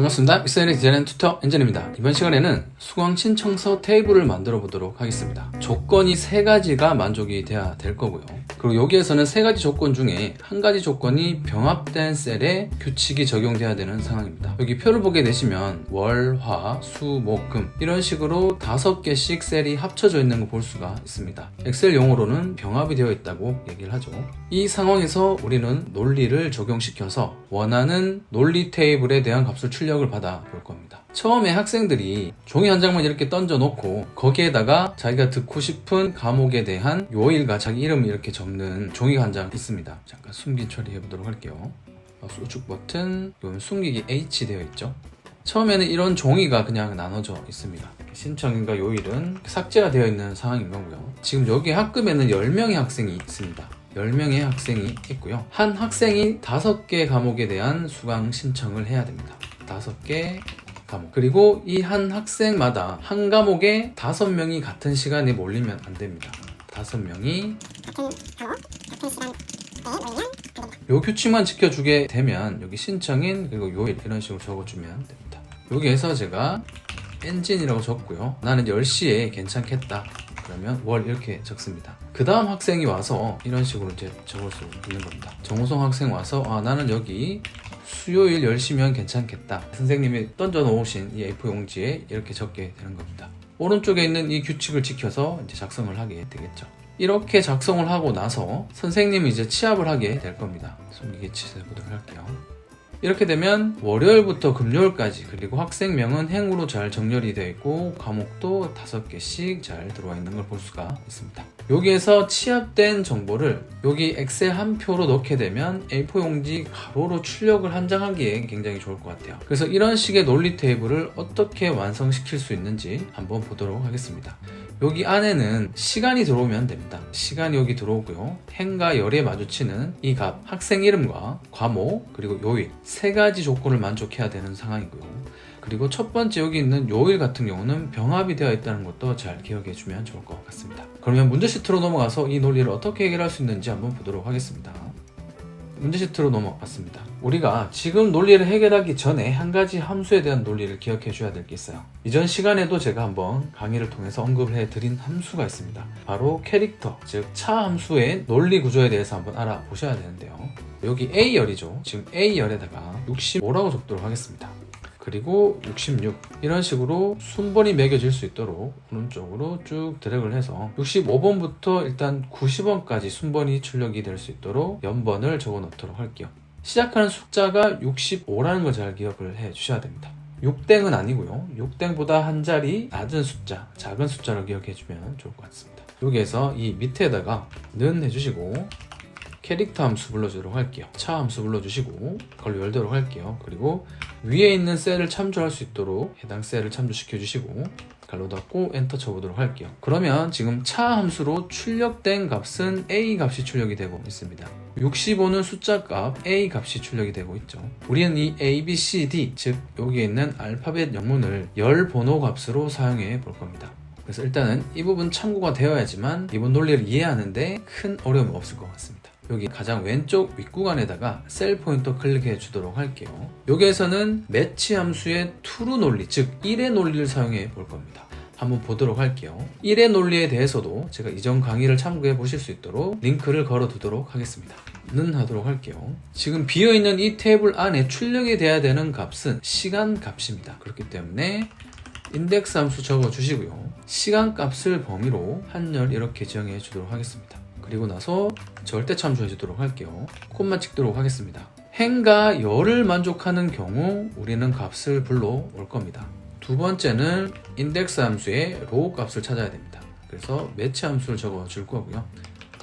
반갑습니다. 엑셀의 디자인 튜터 엔진입니다. 이번 시간에는 수강 신청서 테이블을 만들어 보도록 하겠습니다. 조건이 3가지가 만족이 돼야 될 거고요. 그리고 여기에서는 3가지 조건 중에 한 가지 조건이 병합된 셀에 규칙이 적용돼야 되는 상황입니다. 여기 표를 보게 되시면 월, 화, 수, 목, 금 이런 식으로 5개씩 셀이 합쳐져 있는 걸 볼 수가 있습니다. 엑셀 용어로는 병합이 되어 있다고 얘기를 하죠. 이 상황에서 우리는 논리를 적용시켜서 원하는 논리 테이블에 대한 값을 출력을 받아 볼 겁니다. 처음에 학생들이 종이 한 장만 이렇게 던져 놓고 거기에다가 자기가 듣고 싶은 과목에 대한 요일과 자기 이름을 이렇게 적는 종이가 한 장 있습니다. 잠깐 숨기 처리해 보도록 할게요. 우측 버튼, 숨기기 H 되어 있죠. 처음에는 이런 종이가 그냥 나눠져 있습니다. 신청일과 요일은 삭제가 되어 있는 상황인 거고요. 지금 여기 학급에는 10명의 학생이 있습니다. 10명의 학생이 있고요. 한 학생이 5개 과목에 대한 수강 신청을 해야 됩니다. 5개 과목. 그리고 이 한 학생마다 한 과목에 5명이 같은 시간에 몰리면 안 됩니다. 5명이 같은 과목, 같은 시간에 몰리면 안 됩니다. 요 규칙만 지켜주게 되면 여기 신청인 그리고 요일 이런 식으로 적어주면 됩니다. 여기에서 제가 엔진이라고 적고요. 나는 10시에 괜찮겠다. 그러면 월 이렇게 적습니다. 그 다음 학생이 와서 이런 식으로 이제 적을 수 있는 겁니다. 정우성 학생 와서 나는 여기 수요일 10시면 괜찮겠다. 선생님이 던져 놓으신 이 A4 용지에 이렇게 적게 되는 겁니다. 오른쪽에 있는 이 규칙을 지켜서 이제 작성을 하게 되겠죠. 이렇게 작성을 하고 나서 선생님이 이제 취합을 하게 될 겁니다. 숨기기 취소해 보도록 할게요. 이렇게 되면 월요일부터 금요일까지 그리고 학생명은 행으로 잘 정렬이 되어 있고 과목도 5개씩 잘 들어와 있는 걸 볼 수가 있습니다. 여기에서 취합된 정보를 여기 엑셀 한 표로 넣게 되면 A4 용지 가로로 출력을 한 장 하기에 굉장히 좋을 것 같아요. 그래서 이런 식의 논리 테이블을 어떻게 완성시킬 수 있는지 한번 보도록 하겠습니다. 여기 안에는 시간이 들어오면 됩니다. 시간이 여기 들어오고요. 행과 열에 마주치는 이 값, 학생 이름과 과목, 그리고 요일 3가지 조건을 만족해야 되는 상황이고요. 그리고 첫 번째 여기 있는 요일 같은 경우는 병합이 되어 있다는 것도 잘 기억해 주면 좋을 것 같습니다. 그러면 문제 시트로 넘어가서 이 논리를 어떻게 해결할 수 있는지 한번 보도록 하겠습니다. 문제 시트로 넘어갔습니다. 우리가 지금 논리를 해결하기 전에 한 가지 함수에 대한 논리를 기억해 줘야 될 게 있어요. 이전 시간에도 제가 한번 강의를 통해서 언급을 해드린 함수가 있습니다. 바로 캐릭터, 즉 차 함수의 논리 구조에 대해서 한번 알아보셔야 되는데요. 여기 A열이죠. 지금 A열에다가 65라고 적도록 하겠습니다. 그리고 66 이런 식으로 순번이 매겨질 수 있도록 오른쪽으로 쭉 드래그를 해서 65번부터 일단 90번까지 순번이 출력이 될 수 있도록 연번을 적어 놓도록 할게요. 시작하는 숫자가 65라는 걸 잘 기억을 해 주셔야 됩니다. 6땡은 아니고요. 6땡보다 한 자리 낮은 숫자, 작은 숫자를 기억해 주면 좋을 것 같습니다. 여기에서 이 밑에다가 는 해주시고 캐릭터 함수 불러주도록 할게요. 차 함수 불러주시고 그걸로 열도록 할게요. 그리고 위에 있는 셀을 참조할 수 있도록 해당 셀을 참조시켜 주시고 갈로 닫고 엔터 쳐보도록 할게요. 그러면 지금 차 함수로 출력된 값은 A 값이 출력이 되고 있습니다. 65는 숫자 값 A 값이 출력이 되고 있죠. 우리는 이 A, B, C, D 즉 여기에 있는 알파벳 영문을 열 번호 값으로 사용해 볼 겁니다. 그래서 일단은 이 부분 참고가 되어야지만 이번 논리를 이해하는데 큰 어려움이 없을 것 같습니다. 여기 가장 왼쪽 윗구간에다가 셀 포인터 클릭해 주도록 할게요. 여기에서는 매치 함수의 true 논리, 즉 1의 논리를 사용해 볼 겁니다. 한번 보도록 할게요. 1의 논리에 대해서도 제가 이전 강의를 참고해 보실 수 있도록 링크를 걸어 두도록 하겠습니다. 는 하도록 할게요. 지금 비어있는 이 테이블 안에 출력이 돼야 되는 값은 시간 값입니다. 그렇기 때문에 인덱스 함수 적어 주시고요. 시간 값을 범위로 한열 이렇게 지정해 주도록 하겠습니다. 그리고 나서 절대 참조해 주도록 할게요. 콤마 찍도록 하겠습니다. 행과 열을 만족하는 경우 우리는 값을 불러올 겁니다. 두 번째는 인덱스 함수의 로우 값을 찾아야 됩니다. 그래서 매치 함수를 적어 줄 거고요.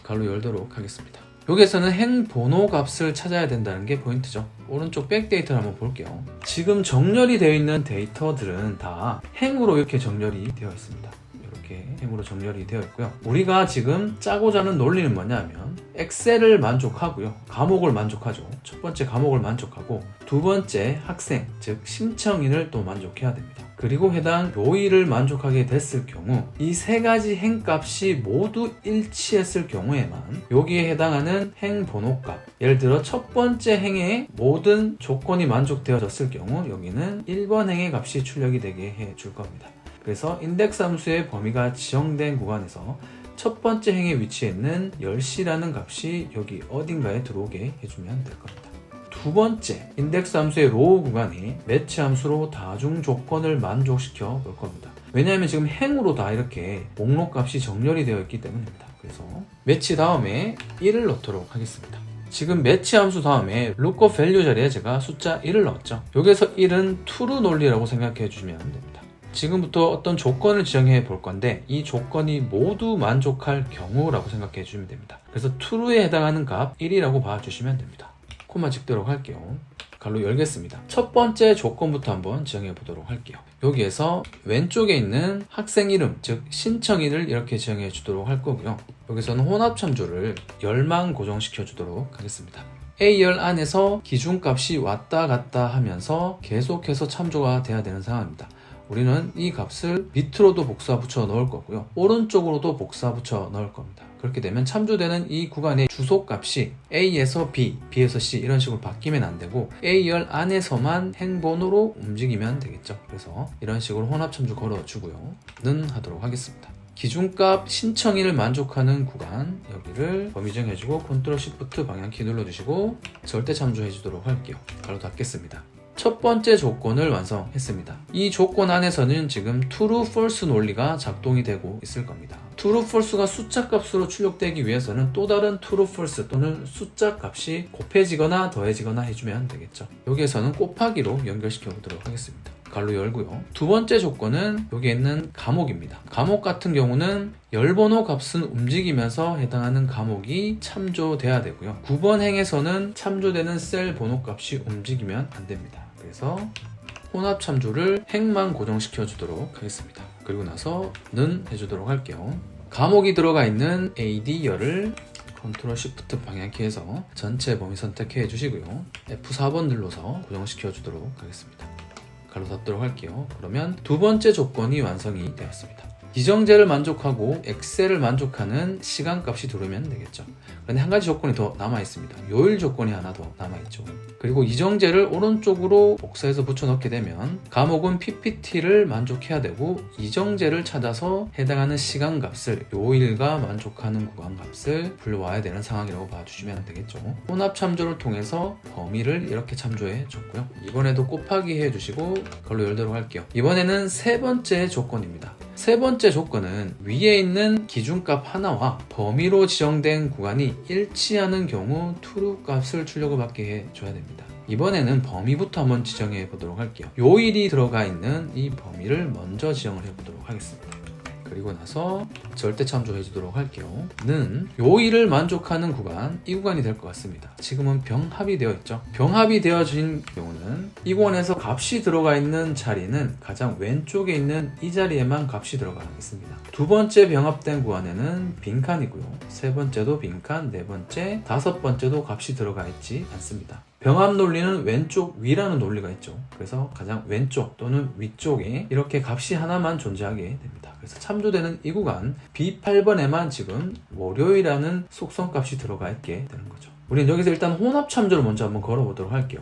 갈로 열도록 하겠습니다. 여기에서는 행 번호 값을 찾아야 된다는 게 포인트죠. 오른쪽 백데이터를 한번 볼게요. 지금 정렬이 되어 있는 데이터들은 다 행으로 이렇게 정렬이 되어 있습니다. 이렇게 행으로 정렬이 되어 있고요. 우리가 지금 짜고자 하는 논리는 뭐냐면 엑셀을 만족하고요. 과목을 만족하죠. 첫 번째 과목을 만족하고 두 번째 학생, 즉 신청인을 또 만족해야 됩니다. 그리고 해당 요일을 만족하게 됐을 경우 이 세 가지 행값이 모두 일치했을 경우에만 여기에 해당하는 행 번호값, 예를 들어 첫 번째 행의 모든 조건이 만족되어졌을 경우 여기는 1번 행의 값이 출력이 되게 해줄 겁니다. 그래서 인덱스 함수의 범위가 지정된 구간에서 첫 번째 행에 위치해 있는 10시라는 값이 여기 어딘가에 들어오게 해주면 될 겁니다. 두 번째, 인덱스 함수의 로우 구간에 매치 함수로 다중 조건을 만족시켜 볼 겁니다. 왜냐하면 지금 행으로 다 이렇게 목록 값이 정렬이 되어 있기 때문입니다. 그래서 매치 다음에 1을 넣도록 하겠습니다. 지금 매치 함수 다음에 lookup value 자리에 제가 숫자 1을 넣었죠. 여기서 1은 true 논리라고 생각해 주시면 됩니다. 지금부터 어떤 조건을 지정해 볼 건데 이 조건이 모두 만족할 경우라고 생각해 주시면 됩니다. 그래서 true에 해당하는 값 1이라고 봐주시면 됩니다. 코마 찍도록 할게요. 갈로 열겠습니다. 첫 번째 조건부터 한번 지정해 보도록 할게요. 여기에서 왼쪽에 있는 학생 이름, 즉 신청일을 이렇게 지정해 주도록 할 거고요. 여기서는 혼합 참조를 열만 고정시켜 주도록 하겠습니다. A열 안에서 기준값이 왔다 갔다 하면서 계속해서 참조가 돼야 되는 상황입니다. 우리는 이 값을 밑으로도 복사 붙여 넣을 거고요. 오른쪽으로도 복사 붙여 넣을 겁니다. 그렇게 되면 참조되는 이 구간의 주소값이 A에서 B, B에서 C 이런 식으로 바뀌면 안 되고 A열 안에서만 행번호로 움직이면 되겠죠. 그래서 이런 식으로 혼합 참조 걸어주고요. 는 하도록 하겠습니다. 기준값 신청일을 만족하는 구간 여기를 범위 정해주고 Ctrl Shift 방향키 눌러주시고 절대 참조해주도록 할게요. 가로 닫겠습니다. 첫 번째 조건을 완성했습니다. 이 조건 안에서는 지금 true, false 논리가 작동이 되고 있을 겁니다. true, false가 숫자 값으로 출력되기 위해서는 또 다른 true, false 또는 숫자 값이 곱해지거나 더해지거나 해주면 되겠죠. 여기에서는 곱하기로 연결시켜 보도록 하겠습니다. 갈로 열고요. 두 번째 조건은 여기 있는 감옥입니다. 감옥 같은 경우는 열번호 값은 움직이면서 해당하는 감옥이 참조돼야 되고요. 9번 행에서는 참조되는 셀 번호 값이 움직이면 안 됩니다. 그래서 혼합 참조를 행만 고정시켜 주도록 하겠습니다. 그리고 나서 는 해주도록 할게요. 감옥이 들어가 있는 AD열을 Ctrl Shift 방향키에서 전체 범위 선택해 주시고요. F4번 눌러서 고정시켜 주도록 하겠습니다. 갈로 닫도록 할게요. 그러면 두 번째 조건이 완성이 되었습니다. 기정제를 만족하고 엑셀을 만족하는 시간값이 들어오면 되겠죠. 그런데 한 가지 조건이 더 남아 있습니다. 요일 조건이 하나 더 남아 있죠. 그리고 이정제를 오른쪽으로 복사해서 붙여 넣게 되면 감옥은 PPT를 만족해야 되고 이정제를 찾아서 해당하는 시간값을 요일과 만족하는 구간값을 불러와야 되는 상황이라고 봐주시면 되겠죠. 혼합 참조를 통해서 범위를 이렇게 참조해 줬고요. 이번에도 곱하기 해주시고 그걸로 열도록 할게요. 이번에는 세 번째 조건입니다. 세 번째 조건은 위에 있는 기준값 하나와 범위로 지정된 구간이 일치하는 경우 true 값을 출력을 받게 해줘야 됩니다. 이번에는 범위부터 한번 지정해 보도록 할게요. 요일이 들어가 있는 이 범위를 먼저 지정을 해 보도록 하겠습니다. 그리고 나서 절대 참조해 주도록 할게요. 는 요일을 만족하는 구간, 이 구간이 될 것 같습니다. 지금은 병합이 되어 있죠. 병합이 되어진 경우는 이 구간에서 값이 들어가 있는 자리는 가장 왼쪽에 있는 이 자리에만 값이 들어가 있습니다. 두 번째 병합된 구간에는 빈칸이고요. 세 번째도 빈칸, 네 번째, 다섯 번째도 값이 들어가 있지 않습니다. 병합 논리는 왼쪽 위라는 논리가 있죠. 그래서 가장 왼쪽 또는 위쪽에 이렇게 값이 하나만 존재하게 됩니다. 그래서 참조되는 이 구간 B8번에만 지금 월요일이라는 속성값이 들어가 있게 되는 거죠. 우리는 여기서 일단 혼합 참조를 먼저 한번 걸어보도록 할게요.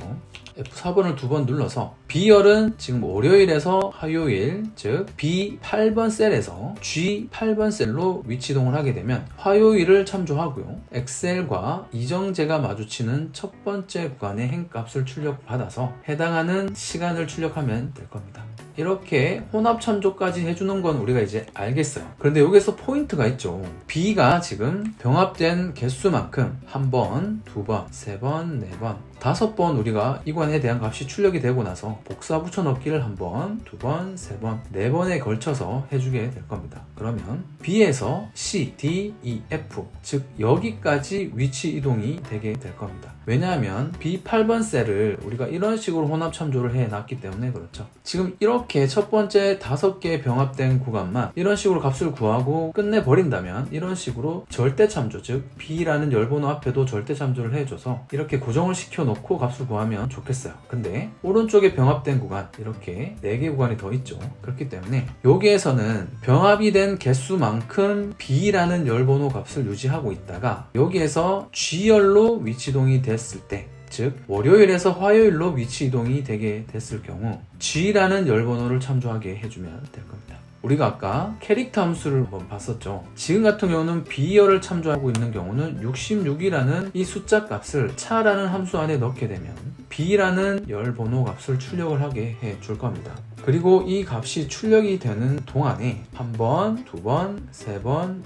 F4번을 두 번 눌러서 B열은 지금 월요일에서 화요일, 즉 B8번 셀에서 G8번 셀로 위치 이동을 하게 되면 화요일을 참조하고요. 엑셀과 이정제가 마주치는 첫 번째 구간의 행값을 출력받아서 해당하는 시간을 출력하면 될 겁니다. 이렇게 혼합 참조까지 해주는 건 우리가 이제 알겠어요. 그런데 여기서 포인트가 있죠. B가 지금 병합된 개수만큼 한 번, 두 번, 세 번, 네 번, 다섯 번 우리가 이 구간에 대한 값이 출력이 되고 나서 복사 붙여 넣기를 한 번, 두 번, 세 번, 네 번에 걸쳐서 해주게 될 겁니다. 그러면 B에서 C, D, E, F, 즉 여기까지 위치 이동이 되게 될 겁니다. 왜냐하면 B8번 셀을 우리가 이런 식으로 혼합 참조를 해놨기 때문에 그렇죠. 지금 이렇게 첫 번째 5개의 병합된 구간만 이런 식으로 값을 구하고 끝내버린다면 이런 식으로 절대 참조, 즉 B라는 열번호 앞에도 절대 참조를 해줘서 이렇게 고정을 시켜 붙여놓고 값을 구하면 좋겠어요. 근데 오른쪽에 병합된 구간 이렇게 4개 구간이 더 있죠. 그렇기 때문에 여기에서는 병합이 된 개수만큼 B라는 열번호 값을 유지하고 있다가 여기에서 G열로 위치 이동이 됐을 때, 즉 월요일에서 화요일로 위치 이동이 되게 됐을 경우 G라는 열번호를 참조하게 해주면 될 겁니다. 우리가 아까 캐릭터 함수를 한번 봤었죠. 지금 같은 경우는 B열을 참조하고 있는 경우는 66이라는 이 숫자 값을 차라는 함수 안에 넣게 되면 B라는 열 번호 값을 출력을 하게 해 줄 겁니다. 그리고 이 값이 출력이 되는 동안에 한 번, 두 번, 세 번,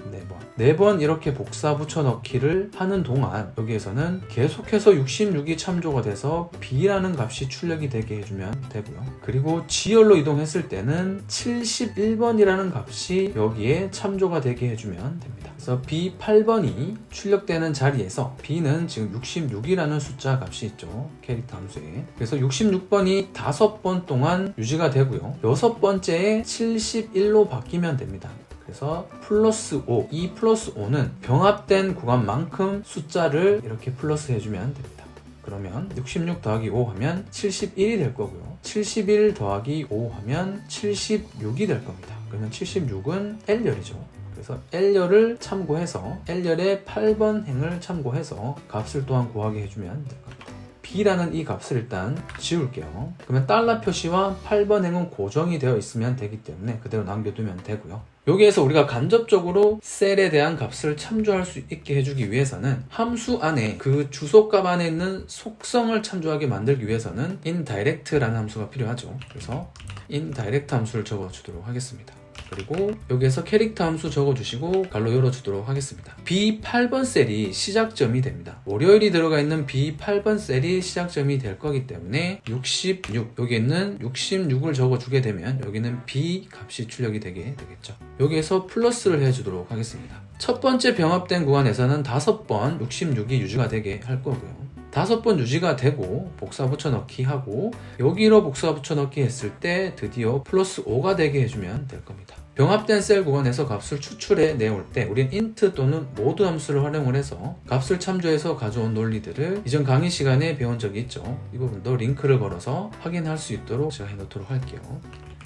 네 번 이렇게 복사 붙여넣기를 하는 동안 여기에서는 계속해서 66이 참조가 돼서 B라는 값이 출력이 되게 해주면 되고요. 그리고 G열로 이동했을 때는 71번이라는 값이 여기에 참조가 되게 해주면 됩니다. 그래서 B8번이 출력되는 자리에서 B는 지금 66이라는 숫자 값이 있죠. 캐릭터 함수에. 그래서 66번이 5번 동안 유지가 되고요. 6번째에 71로 바뀌면 됩니다. 그래서 플러스 5, 이 플러스 5는 병합된 구간만큼 숫자를 이렇게 플러스 해주면 됩니다. 그러면 66 더하기 5 하면 71이 될 거고요. 71 더하기 5 하면 76이 될 겁니다. 그러면 76은 L열이죠. 그래서 L열을 참고해서 L열의 8번 행을 참고해서 값을 또한 구하게 해주면 될 겁니다. B라는 이 값을 일단 지울게요. 그러면 달러 표시와 8번 행은 고정이 되어 있으면 되기 때문에 그대로 남겨두면 되고요. 여기에서 우리가 간접적으로 셀에 대한 값을 참조할 수 있게 해주기 위해서는 함수 안에 그 주소값 안에 있는 속성을 참조하게 만들기 위해서는 indirect라는 함수가 필요하죠. 그래서 indirect 함수를 적어주도록 하겠습니다. 그리고 여기에서 캐릭터 함수 적어주시고 갈로 열어주도록 하겠습니다. B8번 셀이 시작점이 됩니다. 월요일이 들어가 있는 B8번 셀이 시작점이 될 거기 때문에 66, 여기 있는 66을 적어주게 되면 여기는 B 값이 출력이 되게 되겠죠. 여기에서 플러스를 해주도록 하겠습니다. 첫 번째 병합된 구간에서는 5번 66이 유지가 되게 할 거고요. 5번 유지가 되고 복사 붙여넣기 하고 여기로 복사 붙여넣기 했을 때 드디어 플러스 5가 되게 해주면 될 겁니다. 병합된 셀 구간에서 값을 추출해 내올 때 우린 int 또는 mode 함수를 활용을 해서 값을 참조해서 가져온 논리들을 이전 강의 시간에 배운 적이 있죠. 이 부분도 링크를 걸어서 확인할 수 있도록 제가 해놓도록 할게요.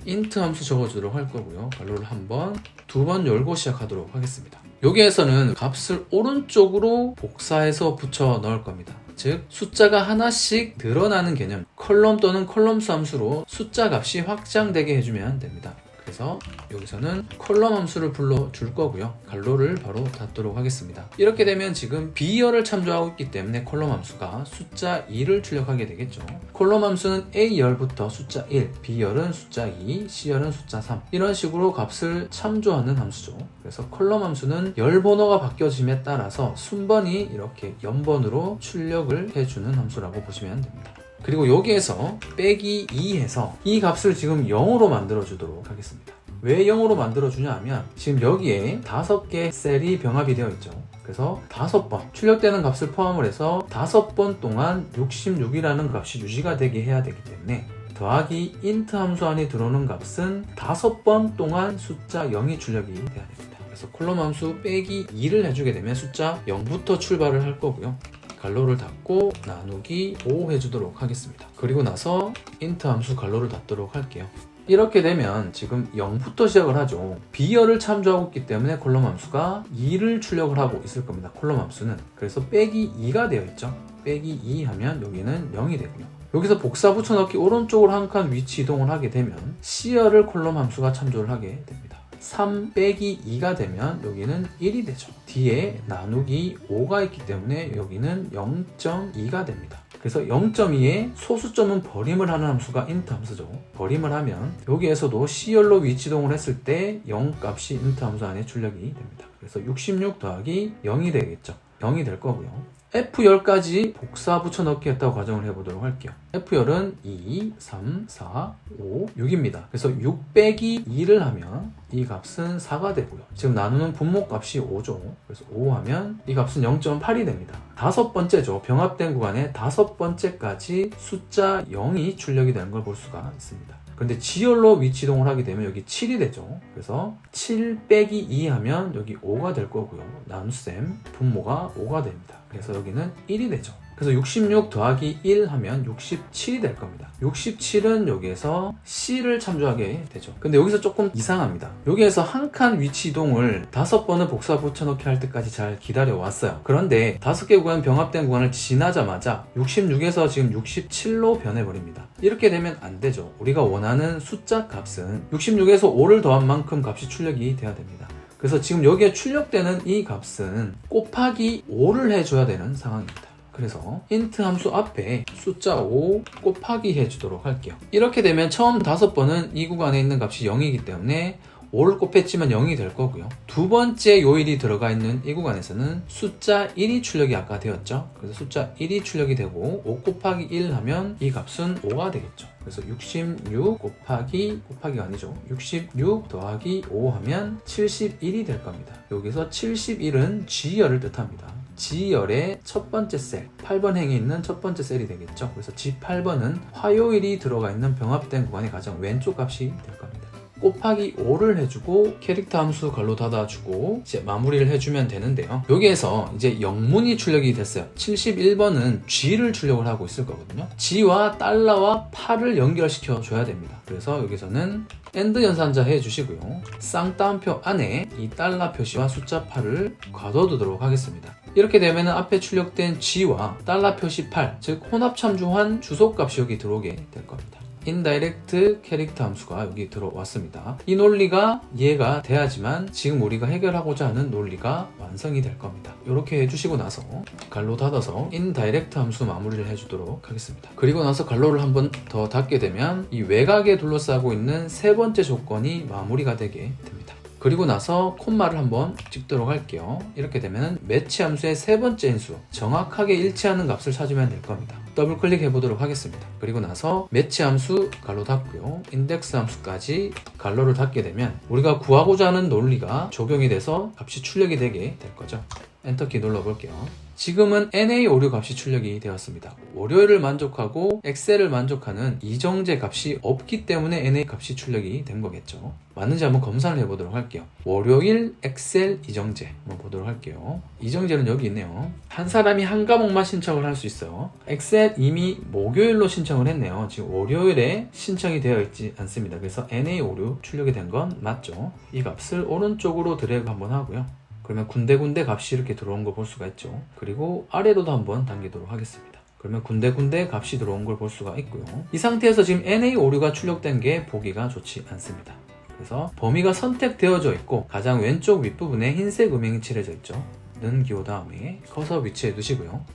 int 함수 적어주도록 할 거고요. 괄호를 한 번, 두 번 열고 시작하도록 하겠습니다. 여기에서는 값을 오른쪽으로 복사해서 붙여 넣을 겁니다. 즉 숫자가 하나씩 늘어나는 개념, 컬럼 또는 컬럼수 함수로 숫자 값이 확장되게 해주면 됩니다. 그래서 여기서는 컬럼 함수를 불러줄 거고요. 갈로를 바로 닫도록 하겠습니다. 이렇게 되면 지금 B열을 참조하고 있기 때문에 컬럼 함수가 숫자 2를 출력하게 되겠죠. 컬럼 함수는 A열부터 숫자 1, B열은 숫자 2, C열은 숫자 3 이런 식으로 값을 참조하는 함수죠. 그래서 컬럼 함수는 열 번호가 바뀌어짐에 따라서 순번이 이렇게 연번으로 출력을 해주는 함수라고 보시면 됩니다. 그리고 여기에서 빼기 2 해서 이 값을 지금 0으로 만들어 주도록 하겠습니다. 왜 0으로 만들어 주냐 하면 지금 여기에 5개 셀이 병합이 되어 있죠. 그래서 5번 출력되는 값을 포함을 해서 5번 동안 66이라는 값이 유지가 되게 해야 되기 때문에 더하기 int 함수 안에 들어오는 값은 5번 동안 숫자 0이 출력이 돼야 됩니다. 그래서 콜럼 함수 빼기 2를 해주게 되면 숫자 0부터 출발을 할 거고요. 갈로를 닫고 나누기 5 해주도록 하겠습니다. 그리고 나서 int 함수 갈로를 닫도록 할게요. 이렇게 되면 지금 0부터 시작을 하죠. B열을 참조하고 있기 때문에 콜럼 함수가 2를 출력을 하고 있을 겁니다. 콜럼 함수는. 그래서 빼기 2가 되어 있죠. 빼기 2 하면 여기는 0이 되고요. 여기서 복사 붙여넣기 오른쪽으로 한 칸 위치 이동을 하게 되면 C열을 콜럼 함수가 참조를 하게 됩니다. 3 빼기 2가 되면 여기는 1이 되죠. 뒤에 나누기 5가 있기 때문에 여기는 0.2가 됩니다. 그래서 0.2에 소수점은 버림을 하는 함수가 int 함수죠. 버림을 하면 여기에서도 C열로 위치이동을 했을 때 0 값이 int 함수 안에 출력이 됩니다. 그래서 66 더하기 0이 되겠죠. 0이 될 거고요. F열까지 복사 붙여넣기 했다고 가정을 해보도록 할게요. F열은 2, 3, 4, 5, 6입니다. 그래서 6 빼기 2를 하면 이 값은 4가 되고요. 지금 나누는 분모값이 5죠. 그래서 5 하면 이 값은 0.8이 됩니다. 5번째죠. 병합된 구간에 5번째까지 숫자 0이 출력이 되는 걸 볼 수가 있습니다. 그런데 G열로 위치이동을 하게 되면 여기 7이 되죠. 그래서 7 빼기 2 하면 여기 5가 될 거고요. 나눗셈 분모가 5가 됩니다. 그래서 여기는 1이 되죠. 그래서 66 더하기 1 하면 67이 될 겁니다. 67은 여기에서 C를 참조하게 되죠. 근데 여기서 조금 이상합니다. 여기에서 한 칸 위치 이동을 5번을 복사 붙여넣기 할 때까지 잘 기다려 왔어요. 그런데 5개 구간 병합된 구간을 지나자마자 66에서 지금 67로 변해버립니다. 이렇게 되면 안 되죠. 우리가 원하는 숫자 값은 66에서 5를 더한 만큼 값이 출력이 돼야 됩니다. 그래서 지금 여기에 출력되는 이 값은 곱하기 5를 해줘야 되는 상황입니다. 그래서 int 함수 앞에 숫자 5 곱하기 해주도록 할게요. 이렇게 되면 처음 5번은 이 구간에 있는 값이 0이기 때문에 5를 곱했지만 0이 될 거고요. 두 번째 요일이 들어가 있는 이 구간에서는 숫자 1이 출력이 아까 되었죠. 그래서 숫자 1이 출력이 되고 5 곱하기 1 하면 이 값은 5가 되겠죠. 그래서 66 곱하기가 아니죠. 66 더하기 5 하면 71이 될 겁니다. 여기서 71은 G열을 뜻합니다. G열의 첫 번째 셀, 8번 행에 있는 첫 번째 셀이 되겠죠. 그래서 G8번은 화요일이 들어가 있는 병합된 구간의 가장 왼쪽 값이 될 겁니다. 곱하기 5를 해주고 캐릭터 함수 괄호 닫아주고 이제 마무리를 해주면 되는데요. 여기에서 이제 영문이 출력이 됐어요. 71번은 G를 출력을 하고 있을 거거든요. G와 달러와 8을 연결시켜 줘야 됩니다. 그래서 여기서는 AND 연산자 해주시고요. 쌍따옴표 안에 이 달러 표시와 숫자 8을 가둬두도록 하겠습니다. 이렇게 되면 앞에 출력된 G와 달러 표시 8, 즉 혼합참조한 주소값이 여기 들어오게 될 겁니다. 인다이렉트 캐릭터 함수가 여기 들어왔습니다. 이 논리가 이해가 돼야지만 지금 우리가 해결하고자 하는 논리가 완성이 될 겁니다. 이렇게 해주시고 나서 괄호 닫아서 인다이렉트 함수 마무리를 해주도록 하겠습니다. 그리고 나서 괄호를 한번 더 닫게 되면 이 외곽에 둘러싸고 있는 세 번째 조건이 마무리가 되게 됩니다. 그리고 나서 콤마를 한번 찍도록 할게요. 이렇게 되면 매치 함수의 세 번째 인수, 정확하게 일치하는 값을 찾으면 될 겁니다. 더블 클릭해 보도록 하겠습니다. 그리고 나서 매치 함수 괄호 닫고요. 인덱스 함수까지 괄호를 닫게 되면 우리가 구하고자 하는 논리가 적용이 돼서 값이 출력이 되게 될 거죠. 엔터키 눌러볼게요. 지금은 NA 오류 값이 출력이 되었습니다. 월요일을 만족하고 엑셀을 만족하는 이정재 값이 없기 때문에 NA 값이 출력이 된 거겠죠. 맞는지 한번 검사를 해보도록 할게요. 월요일 엑셀 이정재 한번 보도록 할게요. 이정재는 여기 있네요. 한 사람이 한 과목만 신청을 할 수 있어요. 엑셀 이미 목요일로 신청을 했네요. 지금 월요일에 신청이 되어 있지 않습니다. 그래서 NA 오류 출력이 된 건 맞죠. 이 값을 오른쪽으로 드래그 한번 하고요. 그러면 군데군데 값이 이렇게 들어온 걸 볼 수가 있죠. 그리고 아래로도 한번 당기도록 하겠습니다. 그러면 군데군데 값이 들어온 걸 볼 수가 있고요. 이 상태에서 지금 NA 오류가 출력된 게 보기가 좋지 않습니다. 그래서 범위가 선택되어져 있고 가장 왼쪽 윗부분에 흰색 음영이 칠해져 있죠. 는 기호 다음에 커서 위치해 두시고요.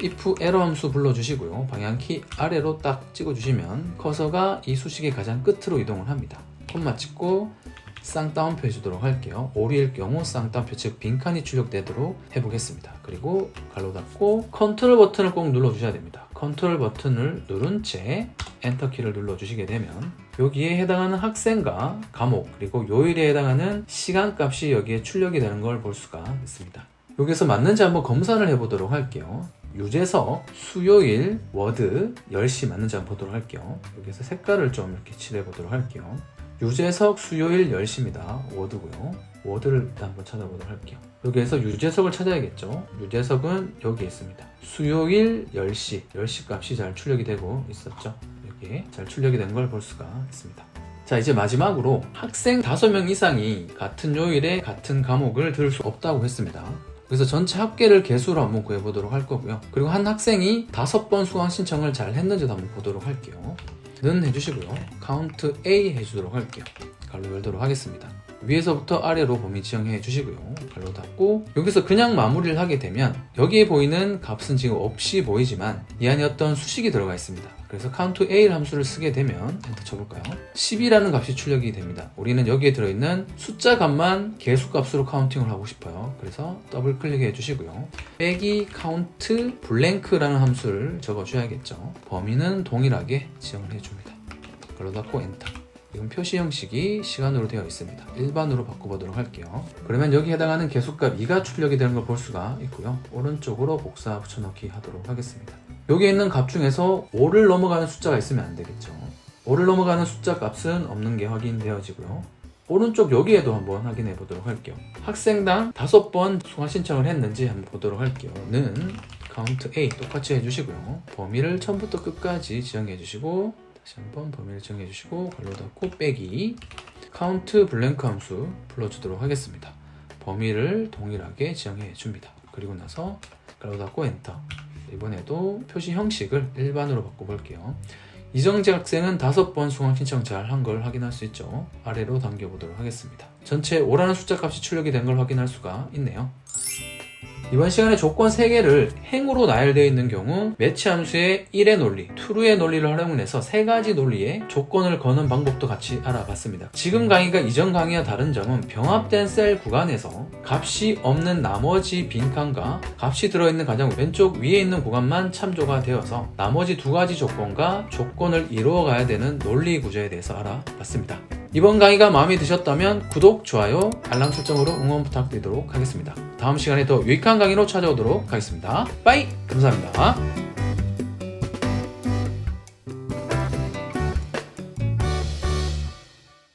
if 에러 함수 불러주시고요. 방향키 아래로 딱 찍어주시면 커서가 이 수식의 가장 끝으로 이동을 합니다. 콤마 찍고 쌍따옴표 해주도록 할게요. 오류일 경우 쌍따옴표, 즉 빈칸이 출력되도록 해보겠습니다. 그리고 괄호 닫고 컨트롤 버튼을 꼭 눌러주셔야 됩니다. 컨트롤 버튼을 누른 채 엔터키를 눌러주시게 되면 여기에 해당하는 학생과 과목 그리고 요일에 해당하는 시간값이 여기에 출력이 되는 걸 볼 수가 있습니다. 여기서 맞는지 한번 검사를 해보도록 할게요. 유재석 수요일 워드 10시 맞는지 한번 보도록 할게요. 여기서 색깔을 좀 이렇게 칠해보도록 할게요. 유재석 수요일 10시입니다. 워드고요. 워드를 일단 한번 찾아보도록 할게요. 여기에서 유재석을 찾아야겠죠. 유재석은 여기에 있습니다. 수요일 10시, 10시 값이 잘 출력이 되고 있었죠. 여기에 잘 출력이 된 걸 볼 수가 있습니다. 자, 이제 마지막으로 학생 5명 이상이 같은 요일에 같은 과목을 들을 수 없다고 했습니다. 그래서 전체 합계를 개수로 한번 구해보도록 할 거고요. 그리고 한 학생이 5번 수강 신청을 잘 했는지도 한번 보도록 할게요. 는 해주시고요. count A 해주도록 할게요. 괄호 열도록 하겠습니다. 위에서부터 아래로 범위 지정해 주시고요. 괄호 닫고 여기서 그냥 마무리를 하게 되면 여기에 보이는 값은 지금 없이 보이지만 이 안에 어떤 수식이 들어가 있습니다. 그래서 count A 함수를 쓰게 되면 엔터 쳐볼까요? 10이라는 값이 출력이 됩니다. 우리는 여기에 들어있는 숫자 값만 개수값으로 카운팅을 하고 싶어요. 그래서 더블 클릭해 주시고요. 빼기 count 블랭크라는 함수를 적어줘야겠죠. 범위는 동일하게 지정을 해줍니다. 괄호 닫고 엔터. 지금 표시 형식이 시간으로 되어 있습니다. 일반으로 바꿔보도록 할게요. 그러면 여기 해당하는 개수값 2가 출력이 되는 걸 볼 수가 있고요. 오른쪽으로 복사 붙여넣기 하도록 하겠습니다. 여기 있는 값 중에서 5를 넘어가는 숫자가 있으면 안 되겠죠. 5를 넘어가는 숫자 값은 없는 게 확인되어지고요. 오른쪽 여기에도 한번 확인해 보도록 할게요. 학생당 5번 수강 신청을 했는지 한번 보도록 할게요. 는 count A 똑같이 해주시고요. 범위를 처음부터 끝까지 지정해 주시고 다시 한번 범위를 정해 주시고 괄호 닫고 빼기 count 블랭크 함수 불러주도록 하겠습니다. 범위를 동일하게 지정해 줍니다. 그리고 나서 괄호 닫고 엔터. 이번에도 표시 형식을 일반으로 바꿔볼게요. 이정재 학생은 5번 수강 신청 잘 한 걸 확인할 수 있죠. 아래로 당겨보도록 하겠습니다. 전체 오라는 숫자 값이 출력이 된 걸 확인할 수가 있네요. 이번 시간에 조건 3개를 행으로 나열되어 있는 경우 매치 함수의 1의 논리, true의 논리를 활용해서 3가지 논리에 조건을 거는 방법도 같이 알아봤습니다. 지금 강의가 이전 강의와 다른 점은 병합된 셀 구간에서 값이 없는 나머지 빈칸과 값이 들어있는 가장 왼쪽 위에 있는 구간만 참조가 되어서 나머지 2가지 조건과 조건을 이루어 가야 되는 논리 구조에 대해서 알아봤습니다. 이번 강의가 마음에 드셨다면 구독, 좋아요, 알람 설정으로 응원 부탁드리도록 하겠습니다. 다음 시간에 더 유익한 강의로 찾아오도록 하겠습니다. 빠이! 감사합니다.